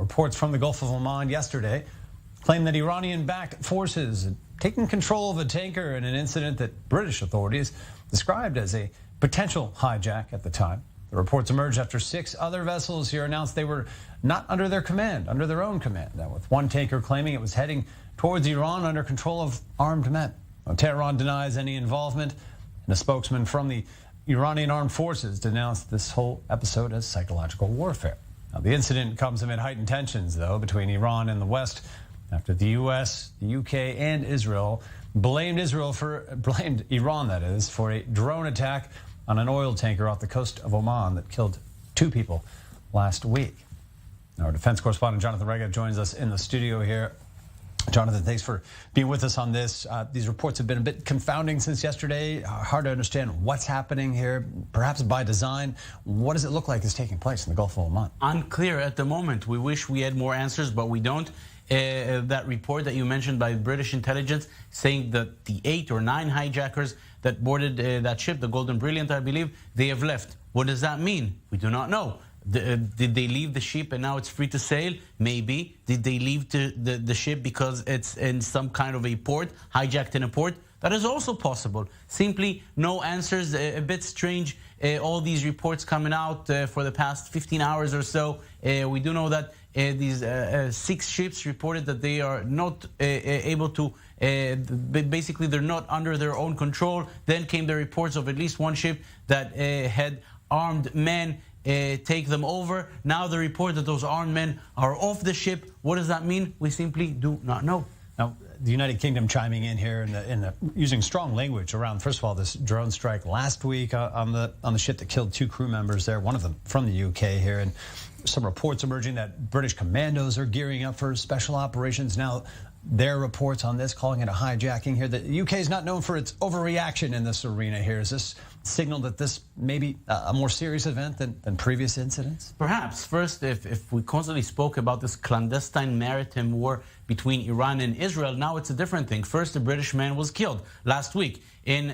Reports from the Gulf of Oman yesterday claim that Iranian-backed forces had taken control of a tanker in an incident that British authorities described as a potential hijack at the time. The reports emerged after 6 other vessels here announced they were not under their command, under their own command. Now, with one tanker claiming it was heading towards Iran under control of armed men. Now, Tehran denies any involvement, and a spokesman from the Iranian armed forces denounced this whole episode as psychological warfare. Now, the incident comes amid heightened tensions, though, between Iran and the West after the U.S., the U.K., and Israel blamed Iran, that is, for a drone attack on an oil tanker off the coast of Oman that killed 2 people last week. Our defense correspondent Jonathan Rega joins us in the studio here. Jonathan, thanks for being with us on this. These reports have been a bit confounding since yesterday. Hard to understand what's happening here, perhaps by design. What does it look like is taking place in the Gulf of Oman? Unclear at the moment. We wish we had more answers, but we don't. That report that you mentioned by British intelligence saying that the 8 or 9 hijackers that boarded that ship, the Golden Brilliant, I believe, they have left. What does that mean? We do not know. Did they leave the ship and now it's free to sail? Maybe. Did they leave the ship because it's in some kind of a port, hijacked in a port? That is also possible. Simply no answers. A bit strange. All these reports coming out for the past 15 hours or so. We do know that these 6 ships reported that they are not able to, basically they're not under their own control. Then came the reports of at least 1 ship that had armed men take them over. Now the report that those armed men are off the ship. What does that mean? We simply do not know. Now, the United Kingdom chiming in here using strong language around, first of all, this drone strike last week on the ship that killed 2 crew members there, one of them from the UK here, and some reports emerging that British commandos are gearing up for special operations. Now, their reports on this, calling it a hijacking here. The UK is not known for its overreaction in this arena here. Is this signal that this may be a more serious event than previous incidents? Perhaps. First, if we constantly spoke about this clandestine maritime war between Iran and Israel, now it's a different thing. First, a British man was killed last week in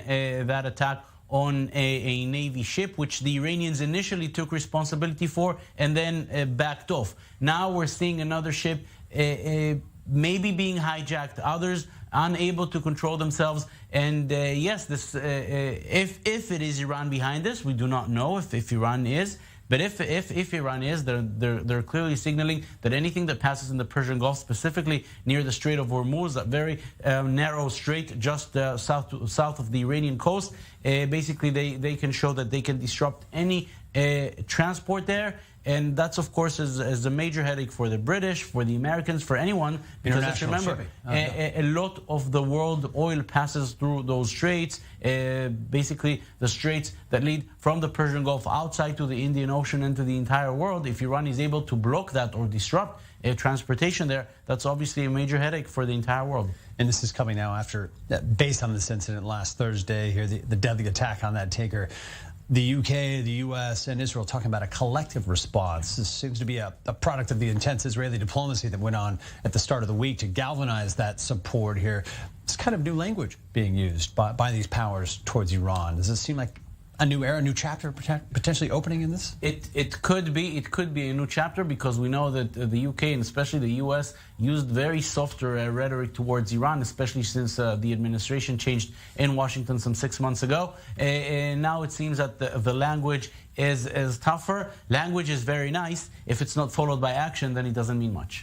that attack on a Navy ship, which the Iranians initially took responsibility for and then backed off. Now we're seeing another ship maybe being hijacked, others unable to control themselves. And yes, this if it is Iran behind this, we do not know if Iran is. But if Iran is, they're clearly signaling that anything that passes in the Persian Gulf, specifically near the Strait of Hormuz, that very narrow strait just south of the Iranian coast, basically they can show that they can disrupt any transport there. And that's, of course, is a major headache for the British, for the Americans, for anyone. Because let's remember, a lot of the world oil passes through those straits, basically the straits that lead from the Persian Gulf outside to the Indian Ocean and to the entire world. If Iran is able to block that or disrupt transportation there, that's obviously a major headache for the entire world. And this is coming now after, based on this incident last Thursday here, the deadly attack on that tanker. The UK, the US, and Israel talking about a collective response. This seems to be a product of the intense Israeli diplomacy that went on at the start of the week to galvanize that support here. It's kind of new language being used by these powers towards Iran. Does it seem like a new era, a new chapter potentially opening in this? It could be a new chapter, because we know that the UK and especially the US used very softer rhetoric towards Iran, especially since the administration changed in Washington some 6 months ago. And now it seems that the language is tougher. Language is very nice. If it's not followed by action, then it doesn't mean much.